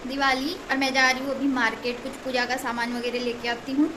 दिवाली, और मैं जा रही हूँ अभी मार्केट, कुछ पूजा का सामान वगैरह लेके आती हूँ,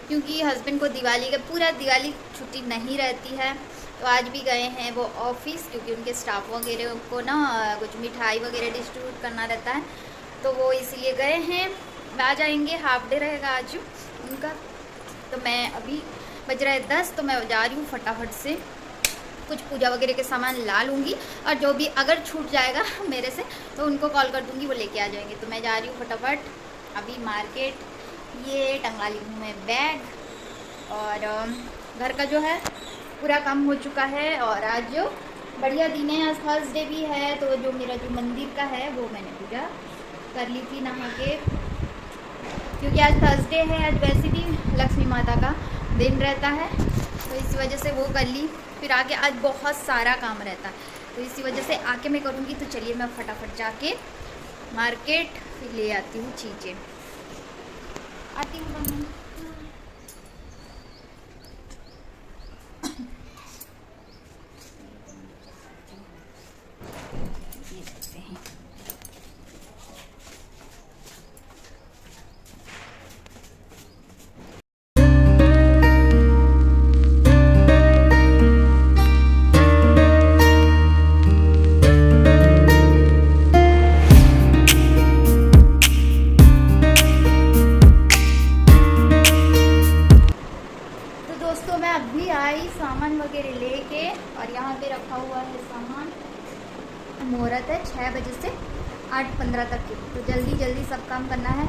क्योंकि हस्बैंड को दिवाली का पूरा दिवाली छुट्टी नहीं रहती है। तो आज भी गए हैं वो ऑफिस, क्योंकि उनके स्टाफ वगैरह को ना कुछ मिठाई वगैरह डिस्ट्रीब्यूट करना रहता है, तो वो इसीलिए गए हैं। आ जाएंगे, हाफ डे रहेगा आज उनका। तो मैं अभी बज रहा है 10, तो मैं जा रही हूँ फटाफट से कुछ पूजा वगैरह के सामान ला लूँगी, और जो भी अगर छूट जाएगा मेरे से तो उनको कॉल कर दूँगी, वो लेके आ जाएंगे। तो मैं जा रही हूँ फटाफट अभी मार्केट। ये टंगा ली हूँ मैं बैग, और घर का जो है पूरा काम हो चुका है। और आज जो बढ़िया दिन है, आज थर्सडे भी है, तो जो मेरा जो मंदिर का है वो मैंने पूजा कर ली थी नहा के, क्योंकि आज थर्सडे है। आज वैसे भी लक्ष्मी माता का दिन रहता है, तो इसी वजह से वो कर ली। फिर आके आज बहुत सारा काम रहता है, तो इसी वजह से आके मैं करूँगी। तो चलिए मैं फटाफट जाके मार्केट फिर ले आती हूँ चीज़ें। आती हूँ मम्मी। ये देखते हैं। तो दोस्तों मैं अभी आई सामान वगैरह लेके, और यहाँ पे रखा हुआ है सामान। मुहूर्त है 6 बजे से 8:15 तक की, तो जल्दी जल्दी सब काम करना है।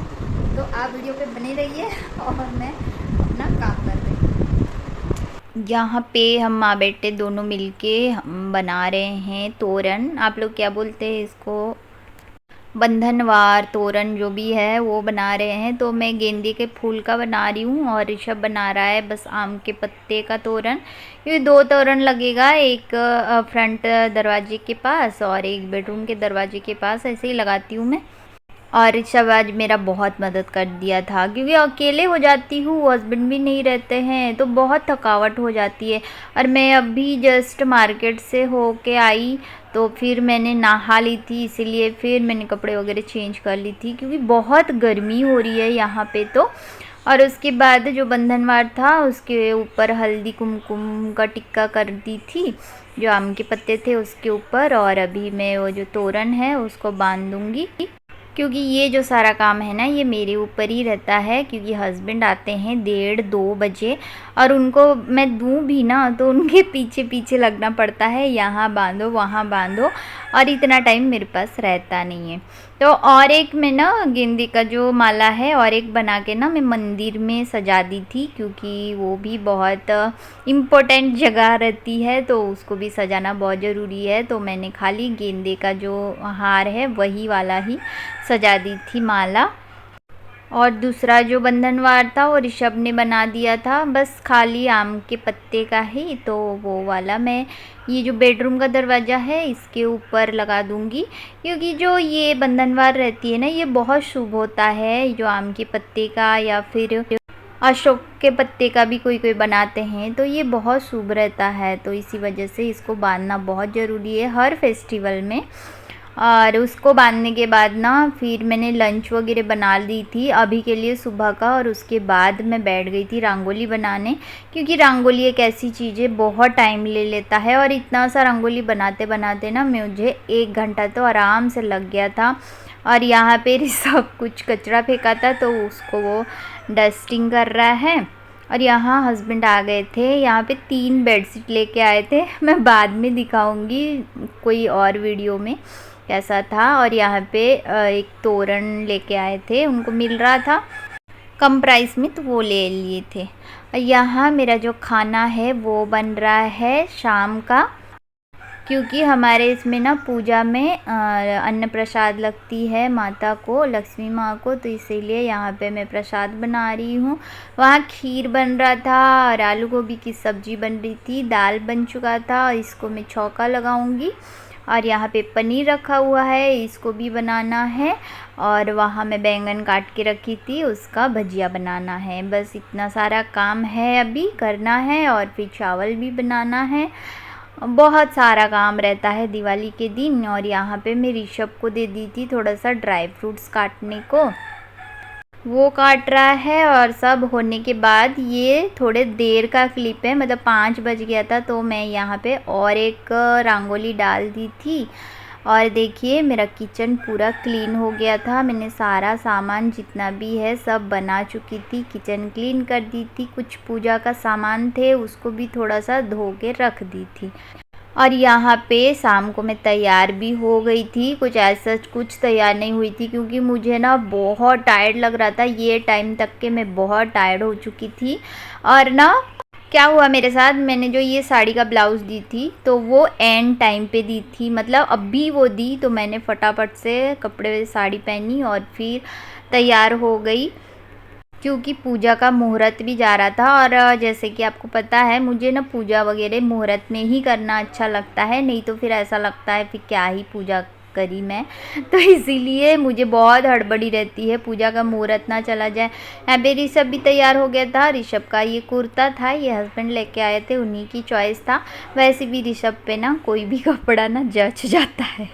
तो आप वीडियो पे बने रहिए, और मैं अपना काम कर रही हूँ। यहाँ पे हम माँ बेटे दोनों मिलके हम बना रहे हैं तोरण। आप लोग क्या बोलते हैं इसको? बंधनवार तोरण जो भी है वो बना रहे हैं। तो मैं गेंदे के फूल का बना रही हूँ, और ऋषभ बना रहा है बस आम के पत्ते का तोरण। ये 2 तोरण लगेगा, एक फ्रंट दरवाजे के पास और एक बेडरूम के दरवाजे के पास, ऐसे ही लगाती हूँ मैं। और ऋषभ आज मेरा बहुत मदद कर दिया था, क्योंकि अकेले हो जाती हूँ, हस्बैंड भी नहीं रहते हैं, तो बहुत थकावट हो जाती है। और मैं अभी जस्ट मार्केट से होके आई, तो फिर मैंने नहा ली थी, इसीलिए फिर मैंने कपड़े वगैरह चेंज कर ली थी, क्योंकि बहुत गर्मी हो रही है यहाँ पे तो। और उसके बाद जो बंधनवार था उसके ऊपर हल्दी कुमकुम का टिक्का कर दी थी, जो आम के पत्ते थे उसके ऊपर। और अभी मैं वो जो तोरण है उसको बांध दूँगी, क्योंकि ये जो सारा काम है ना ये मेरे ऊपर ही रहता है, क्योंकि हस्बैंड आते हैं 1:30-2 बजे, और उनको मैं दूँ भी ना तो उनके पीछे पीछे लगना पड़ता है, यहाँ बांधो वहाँ बांधो, और इतना टाइम मेरे पास रहता नहीं है। तो और एक मैं ना गेंदे का जो माला है और एक बना के ना मैं मंदिर में सजा दी थी, क्योंकि वो भी बहुत इम्पोर्टेंट जगह रहती है, तो उसको भी सजाना बहुत ज़रूरी है। तो मैंने खाली गेंदे का जो हार है वही वाला ही सजा दी थी माला, और दूसरा जो बंधनवार था वो ऋषभ ने बना दिया था, बस खाली आम के पत्ते का ही। तो वो वाला मैं ये जो बेडरूम का दरवाज़ा है इसके ऊपर लगा दूंगी, क्योंकि जो ये बंधनवार रहती है ना ये बहुत शुभ होता है। जो आम के पत्ते का या फिर अशोक के पत्ते का भी कोई कोई बनाते हैं, तो ये बहुत शुभ रहता है। तो इसी वजह से इसको बांधना बहुत ज़रूरी है हर फेस्टिवल में। और उसको बांधने के बाद ना फिर मैंने लंच वगैरह बना ली थी अभी के लिए सुबह का, और उसके बाद मैं बैठ गई थी रंगोली बनाने, क्योंकि रंगोली एक ऐसी चीज़ है बहुत टाइम ले लेता है। और इतना सा रंगोली बनाते बनाते ना मुझे 1 घंटा तो आराम से लग गया था। और यहाँ पे सब कुछ कचरा फेंका था, तो उसको वो डस्टिंग कर रहा है। और यहाँ हस्बैंड आ गए थे, यहाँ पे 3 बेडशीट लेके आए थे, मैं बाद में दिखाऊंगी कोई और वीडियो में कैसा था। और यहाँ पे एक तोरण लेके आए थे, उनको मिल रहा था कम प्राइस में, तो वो ले लिए थे। और यहाँ मेरा जो खाना है वो बन रहा है शाम का, क्योंकि हमारे इसमें ना पूजा में अन्न प्रसाद लगती है माता को, लक्ष्मी माँ को, तो इसीलिए यहाँ पे मैं प्रसाद बना रही हूँ। वहाँ खीर बन रहा था, और आलू गोभी की सब्ज़ी बन रही थी, दाल बन चुका था, और इसको मैं छौंका लगाऊंगी। और यहाँ पे पनीर रखा हुआ है, इसको भी बनाना है। और वहाँ मैं बैंगन काट के रखी थी, उसका भजिया बनाना है। बस इतना सारा काम है अभी करना है, और फिर चावल भी बनाना है। बहुत सारा काम रहता है दिवाली के दिन। और यहाँ पे मैं ऋषभ को दे दी थी थोड़ा सा ड्राई फ्रूट्स काटने को, वो काट रहा है। और सब होने के बाद ये थोड़े देर का क्लिप है, मतलब 5 बज गया था तो मैं यहाँ पे और एक रंगोली डाल दी थी। और देखिए मेरा किचन पूरा क्लीन हो गया था, मैंने सारा सामान जितना भी है सब बना चुकी थी, किचन क्लीन कर दी थी। कुछ पूजा का सामान थे उसको भी थोड़ा सा धो के रख दी थी। और यहाँ पे शाम को मैं तैयार भी हो गई थी, कुछ ऐसा कुछ तैयार नहीं हुई थी क्योंकि मुझे ना बहुत टायर्ड लग रहा था। ये टाइम तक के मैं बहुत टायर्ड हो चुकी थी। और ना क्या हुआ मेरे साथ, मैंने जो ये साड़ी का ब्लाउज़ दी थी तो वो एंड टाइम पे दी थी, मतलब अभी वो दी तो मैंने फटाफट से कपड़े साड़ी पहनी और फिर तैयार हो गई क्योंकि पूजा का मुहूर्त भी जा रहा था। और जैसे कि आपको पता है मुझे ना पूजा वगैरह मुहूर्त में ही करना अच्छा लगता है, नहीं तो फिर ऐसा लगता है फिर क्या ही पूजा करी मैं। तो इसीलिए मुझे बहुत हड़बड़ी रहती है पूजा का मुहूर्त ना चला जाए। यहाँ पे ऋषभ भी तैयार हो गया था। ऋषभ का ये कुर्ता था, ये हस्बैंड लेके आए थे, उन्हीं की चॉइस था। वैसे भी ऋषभ पे ना कोई भी कपड़ा ना जच जाता है।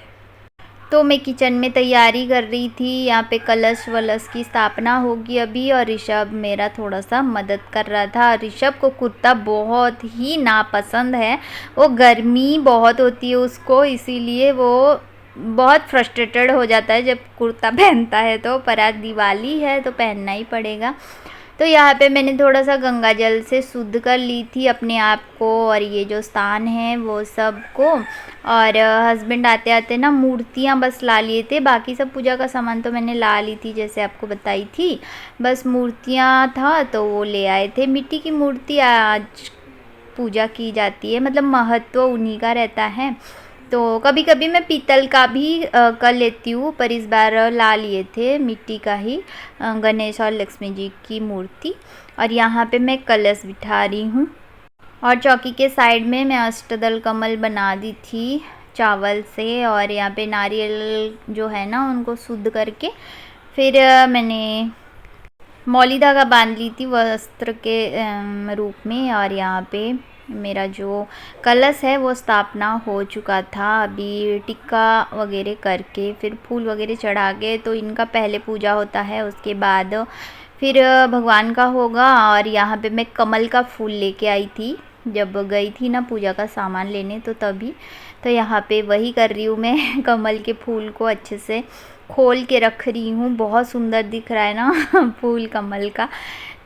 तो मैं किचन में तैयारी कर रही थी, यहाँ पे कलश वलश की स्थापना होगी अभी। और ऋषभ मेरा थोड़ा सा मदद कर रहा था। ऋषभ को कुर्ता बहुत ही नापसंद है, वो गर्मी बहुत होती है उसको, इसीलिए वो बहुत फ्रस्ट्रेटेड हो जाता है जब कुर्ता पहनता है तो। पर आज दिवाली है तो पहनना ही पड़ेगा। तो यहाँ पे मैंने थोड़ा सा गंगा जल से शुद्ध कर ली थी अपने आप को और ये जो स्थान है वो सब को। और हस्बैंड आते आते ना मूर्तियाँ बस ला लिए थे, बाकी सब पूजा का सामान तो मैंने ला ली थी जैसे आपको बताई थी, बस मूर्तियाँ था तो वो ले आए थे। मिट्टी की मूर्ति आज पूजा की जाती है, मतलब महत्व उन्हीं का रहता है। तो कभी कभी मैं पीतल का भी कर लेती हूँ, पर इस बार ला लिए थे मिट्टी का ही गणेश और लक्ष्मी जी की मूर्ति। और यहाँ पे मैं कलश बिठा रही हूँ। और चौकी के साइड में मैं अष्टदल कमल बना दी थी चावल से। और यहाँ पे नारियल जो है ना उनको शुद्ध करके फिर मैंने मौली धागा बांध ली थी वस्त्र के रूप में। और यहाँ पे मेरा जो कलश है वो स्थापना हो चुका था, अभी टिक्का वगैरह करके फिर फूल वगैरह चढ़ा के, तो इनका पहले पूजा होता है उसके बाद फिर भगवान का होगा। और यहाँ पे मैं कमल का फूल लेके आई थी जब गई थी ना पूजा का सामान लेने, तो तभी तो यहाँ पे वही कर रही हूँ मैं कमल के फूल को अच्छे से खोल के रख रही हूँ, बहुत सुंदर दिख रहा है ना फूल कमल का।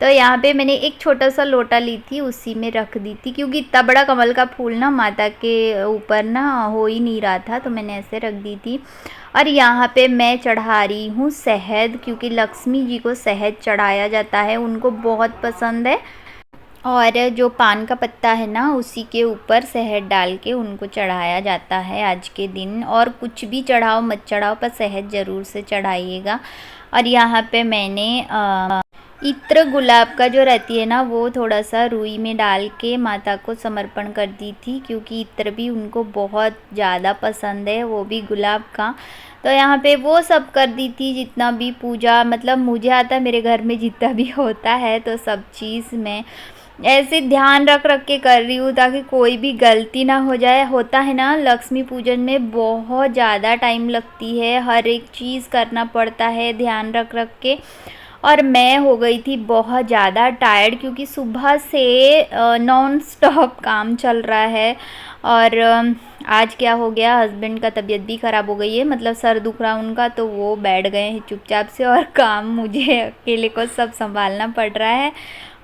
तो यहाँ पे मैंने एक छोटा सा लोटा ली थी उसी में रख दी थी, क्योंकि इतना बड़ा कमल का फूल ना माता के ऊपर ना हो ही नहीं रहा था, तो मैंने ऐसे रख दी थी। और यहाँ पे मैं चढ़ा रही हूँ शहद, क्योंकि लक्ष्मी जी को शहद चढ़ाया जाता है, उनको बहुत पसंद है। और जो पान का पत्ता है ना उसी के ऊपर शहद डाल के उनको चढ़ाया जाता है आज के दिन। और कुछ भी चढ़ाओ मत चढ़ाओ पर शहद ज़रूर से चढ़ाइएगा। और यहाँ पे मैंने इत्र गुलाब का जो रहती है ना वो थोड़ा सा रुई में डाल के माता को समर्पण कर दी थी, क्योंकि इत्र भी उनको बहुत ज़्यादा पसंद है, वो भी गुलाब का। तो यहाँ पे वो सब कर दी थी जितना भी पूजा मतलब मुझे आता है, मेरे घर में जितना भी होता है तो सब चीज़ मैं ऐसे ध्यान रख रख के कर रही हूँ ताकि कोई भी गलती ना हो जाए। होता है ना लक्ष्मी पूजन में बहुत ज़्यादा टाइम लगती है, हर एक चीज़ करना पड़ता है ध्यान रख रख के। और मैं हो गई थी बहुत ज़्यादा टायर्ड, क्योंकि सुबह से नॉन स्टॉप काम चल रहा है। और आज क्या हो गया, हस्बैंड का तबीयत भी ख़राब हो गई है, मतलब सर दुख रहा उनका, तो वो बैठ गए हैं चुपचाप से और काम मुझे अकेले को सब संभालना पड़ रहा है।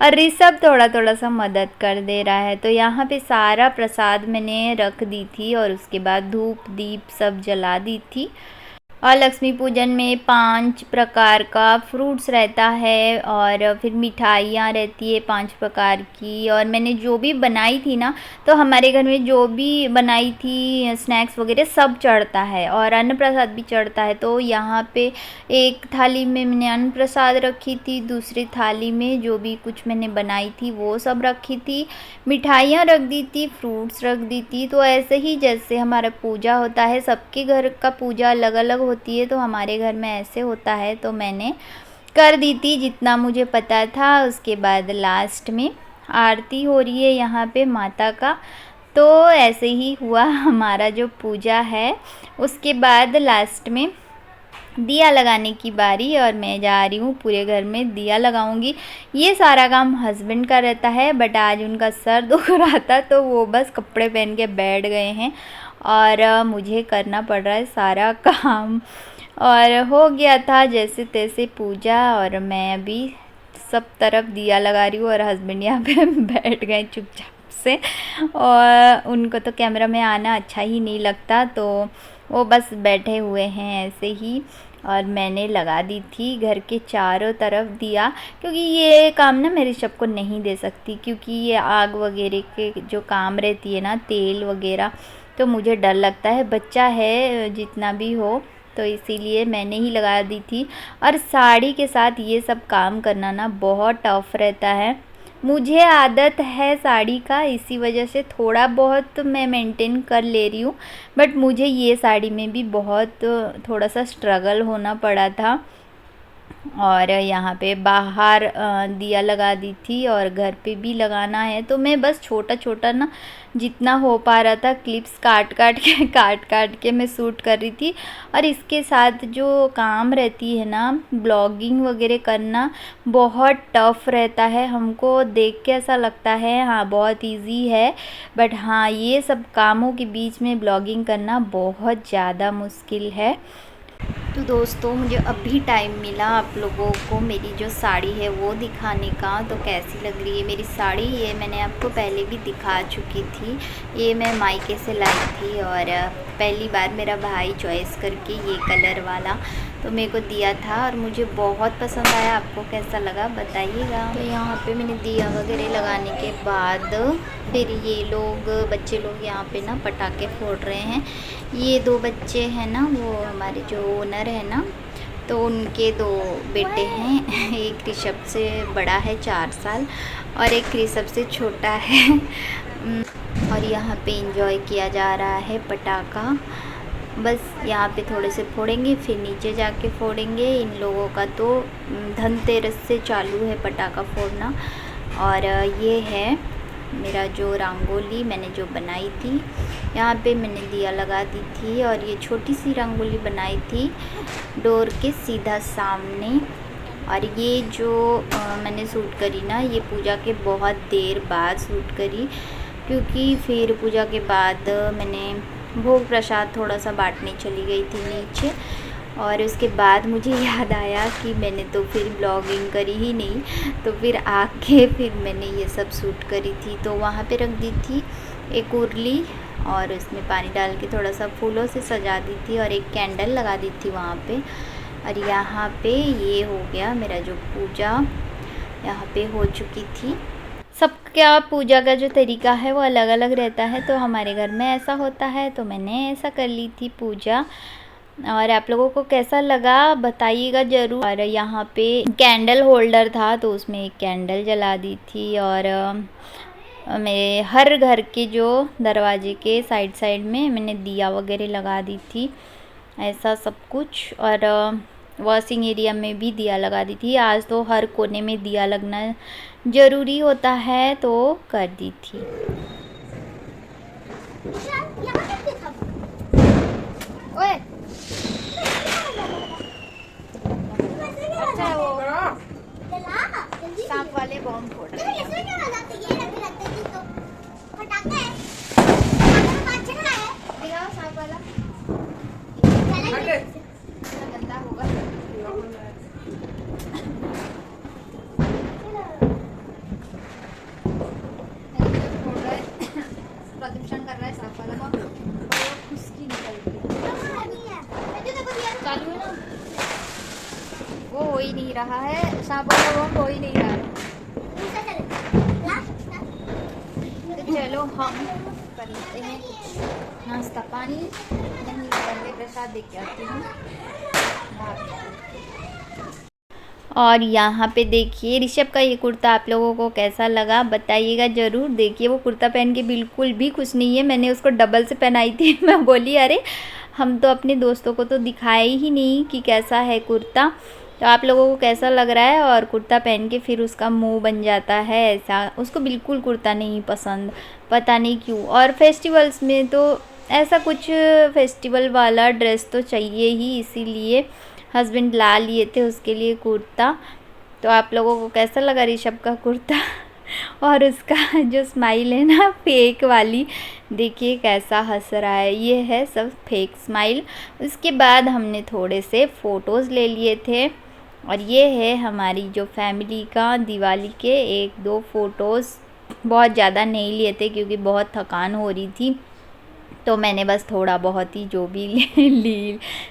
और ऋषभ थोड़ा थोड़ा सा मदद कर दे रहा है। तो यहाँ पे सारा प्रसाद मैंने रख दी थी और उसके बाद धूप दीप सब जला दी थी। और लक्ष्मी पूजन में 5 प्रकार का फ्रूट्स रहता है और फिर मिठाइयाँ रहती है 5 प्रकार की। और मैंने जो भी बनाई थी ना, तो हमारे घर में जो भी बनाई थी स्नैक्स वगैरह सब चढ़ता है और अन्न प्रसाद भी चढ़ता है। तो यहाँ पे एक थाली में मैंने अन्न प्रसाद रखी थी, दूसरी थाली में जो भी कुछ मैंने बनाई थी वो सब रखी थी, मिठाइयाँ रख दी थी, फ्रूट्स रख दी थी। तो ऐसे ही जैसे हमारा पूजा होता है, सबके घर का पूजा अलग अलग होती है, तो हमारे घर में ऐसे होता है, तो मैंने कर दी थी जितना मुझे पता था। उसके बाद लास्ट में आरती हो रही है यहाँ पे माता का, तो ऐसे ही हुआ हमारा जो पूजा है। उसके बाद लास्ट में दिया लगाने की बारी, और मैं जा रही हूँ पूरे घर में दिया लगाऊंगी। ये सारा काम हस्बैंड का रहता है, बट आज उनका सर दुख रहा था तो वो बस कपड़े पहन के बैठ गए हैं और मुझे करना पड़ रहा है सारा काम। और हो गया था जैसे तैसे पूजा, और मैं अभी सब तरफ दिया लगा रही हूँ और हस्बैंड यहाँ पे बैठ गए चुपचाप से। और उनको तो कैमरा में आना अच्छा ही नहीं लगता, तो वो बस बैठे हुए हैं ऐसे ही। और मैंने लगा दी थी घर के चारों तरफ दिया, क्योंकि ये काम ना मैं ऋषभ को नहीं दे सकती, क्योंकि ये आग वगैरह के जो काम रहती है ना, तेल वगैरह, तो मुझे डर लगता है। बच्चा है जितना भी हो, तो इसीलिए मैंने ही लगा दी थी। और साड़ी के साथ ये सब काम करना ना बहुत टफ रहता है। मुझे आदत है साड़ी का, इसी वजह से थोड़ा बहुत मैं मेंटेन कर ले रही हूँ, बट मुझे ये साड़ी में भी बहुत थोड़ा सा स्ट्रगल होना पड़ा था। और यहाँ पे बाहर दिया लगा दी थी और घर पे भी लगाना है, तो मैं बस छोटा छोटा ना जितना हो पा रहा था क्लिप्स काट काट के मैं शूट कर रही थी। और इसके साथ जो काम रहती है ना, ब्लॉगिंग वगैरह करना बहुत टफ़ रहता है। हमको देख के ऐसा लगता है हाँ बहुत इजी है, बट हाँ ये सब कामों के बीच में ब्लॉगिंग करना बहुत ज़्यादा मुश्किल है। तो दोस्तों मुझे अभी टाइम मिला आप लोगों को मेरी जो साड़ी है वो दिखाने का। तो कैसी लग रही है मेरी साड़ी, ये मैंने आपको पहले भी दिखा चुकी थी। ये मैं मायके से लाई थी और पहली बार मेरा भाई चॉइस करके ये कलर वाला तो मेरे को दिया था और मुझे बहुत पसंद आया। आपको कैसा लगा बताइएगा। तो यहाँ पे मैंने दिया वगैरह लगाने के बाद फिर ये लोग बच्चे लोग यहाँ पे ना पटाखे फोड़ रहे हैं। ये दो बच्चे हैं ना, वो हमारे जो ओनर है ना, तो उनके दो बेटे हैं। एक ऋषभ से बड़ा है 4 साल और एक ऋषभ से छोटा है। और यहाँ पे एंजॉय किया जा रहा है पटाखा। बस यहाँ पे थोड़े से फोड़ेंगे फिर नीचे जाके फोड़ेंगे। इन लोगों का तो धनतेरस से चालू है पटाखा फोड़ना। और ये है मेरा जो रंगोली मैंने जो बनाई थी, यहाँ पे मैंने दिया लगा दी थी और ये छोटी सी रंगोली बनाई थी डोर के सीधा सामने। और ये जो मैंने शूट करी ना, ये पूजा के बहुत देर बाद शूट करी, क्योंकि फिर पूजा के बाद मैंने भोग प्रसाद थोड़ा सा बांटने चली गई थी नीचे। और उसके बाद मुझे याद आया कि मैंने तो फिर ब्लॉगिंग करी ही नहीं, तो फिर आके फिर मैंने ये सब शूट करी थी। तो वहाँ पे रख दी थी एक उरली और उसमें पानी डाल के थोड़ा सा फूलों से सजा दी थी और एक कैंडल लगा दी थी वहाँ पे। और यहाँ पे ये हो गया मेरा जो पूजा यहाँ पे हो चुकी थी। सबका पूजा का जो तरीका है वो अलग अलग रहता है, तो हमारे घर में ऐसा होता है तो मैंने ऐसा कर ली थी पूजा। और आप लोगों को कैसा लगा बताइएगा ज़रूर। और यहाँ पे कैंडल होल्डर था तो उसमें एक कैंडल जला दी थी। और मेरे हर घर के जो दरवाजे के साइड में मैंने दिया वगैरह लगा दी थी, ऐसा सब कुछ। और वॉशिंग एरिया में भी दिया लगा दी थी। आज तो हर कोने में दिया लगना ज़रूरी होता है तो कर दी थी। ओए अच्छा वो सांप वाले बॉम्ब फोड़ रहे हैं। दिखाओ सांप वाला, गंदा होगा। प्रदूषण कर रहा है सांप वाला बॉम्ब, खुशकी निकल रही है। चालू है ना, वो हो ही नहीं रहा है सांप वाला बॉम्ब, हो ही नहीं रहा है। तो चलो हम कर लेते हैं कुछ नाश्ता पानी, नहीं पहले प्रसाद देख के आती हूँ। और यहाँ पे देखिए ऋषभ का ये कुर्ता आप लोगों को कैसा लगा बताइएगा ज़रूर। देखिए वो कुर्ता पहन के बिल्कुल भी खुश नहीं है, मैंने उसको डबल से पहनाई थी। मैं बोली अरे हम तो अपने दोस्तों को तो दिखाए ही नहीं कि कैसा है कुर्ता। तो आप लोगों को कैसा लग रहा है। और कुर्ता पहन के फिर उसका मुंह बन जाता है ऐसा, उसको बिल्कुल कुर्ता नहीं पसंद, पता नहीं क्यों। और फेस्टिवल्स में तो ऐसा कुछ फेस्टिवल वाला ड्रेस तो चाहिए ही, इसीलिए हस्बैंड ला लिए थे उसके लिए कुर्ता। तो आप लोगों को कैसा लगा ऋषभ का कुर्ता और उसका जो स्माइल है ना फेक वाली, देखिए कैसा हंस रहा है, ये है सब फेक स्माइल। उसके बाद हमने थोड़े से फ़ोटोज़ ले लिए थे और ये है हमारी जो फैमिली का दिवाली के 1-2 फ़ोटोज़। बहुत ज़्यादा नहीं लिए थे क्योंकि बहुत थकान हो रही थी, तो मैंने बस थोड़ा बहुत ही जो भी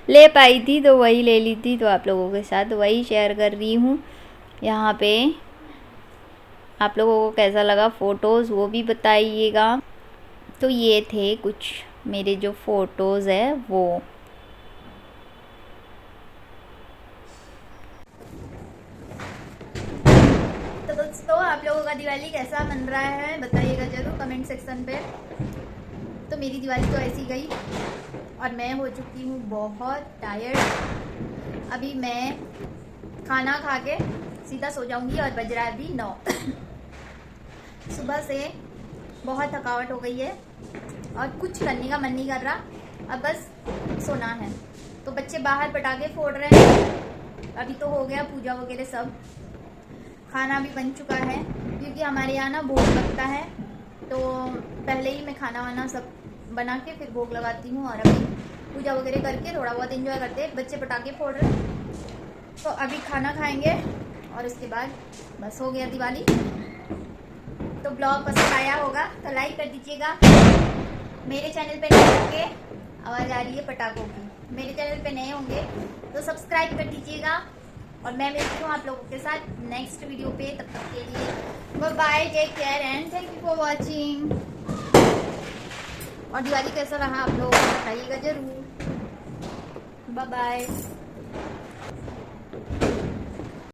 ले पाई थी तो वही ले ली थी। तो आप लोगों के साथ वही शेयर कर रही हूँ यहाँ पे। आप लोगों को कैसा लगा फ़ोटोज़ वो भी बताइएगा। तो ये थे कुछ मेरे जो फ़ोटोज़ है वो। तो दोस्तों आप लोगों का दिवाली कैसा मन रहा है बताइएगा ज़रूर कमेंट सेक्शन पे। तो मेरी दिवाली तो ऐसी गई और मैं हो चुकी हूँ बहुत टायर्ड। अभी मैं खाना खा के सीधा सो जाऊंगी और बज रहा है अभी 9। सुबह से बहुत थकावट हो गई है और कुछ करने का मन नहीं कर रहा, अब बस सोना है। तो बच्चे बाहर पटाखे फोड़ रहे हैं। अभी तो हो गया पूजा वगैरह सब, खाना भी बन चुका है क्योंकि हमारे यहाँ ना भोग लगता है, तो पहले ही मैं खाना वाना सब बना के फिर भोग लगाती हूँ। और अभी पूजा वगैरह करके थोड़ा बहुत एंजॉय करते हैं। बच्चे पटाखे फोड़ रहे हैं, तो अभी खाना खाएंगे और उसके बाद बस हो गया दिवाली। तो ब्लॉग पसंद आया होगा तो लाइक कर दीजिएगा। मेरे चैनल पे नए होंगे, आवाज़ आ रही है पटाखों की, मेरे चैनल पे नए होंगे तो सब्सक्राइब कर दीजिएगा। और मैं मिलती हूँ आप लोगों के साथ नेक्स्ट वीडियो पे। तब तक के लिए bye bye, take care and thank you for watching. और दिवाली कैसा रहा आप लोग बताइएगा ज़रूर। Bye bye.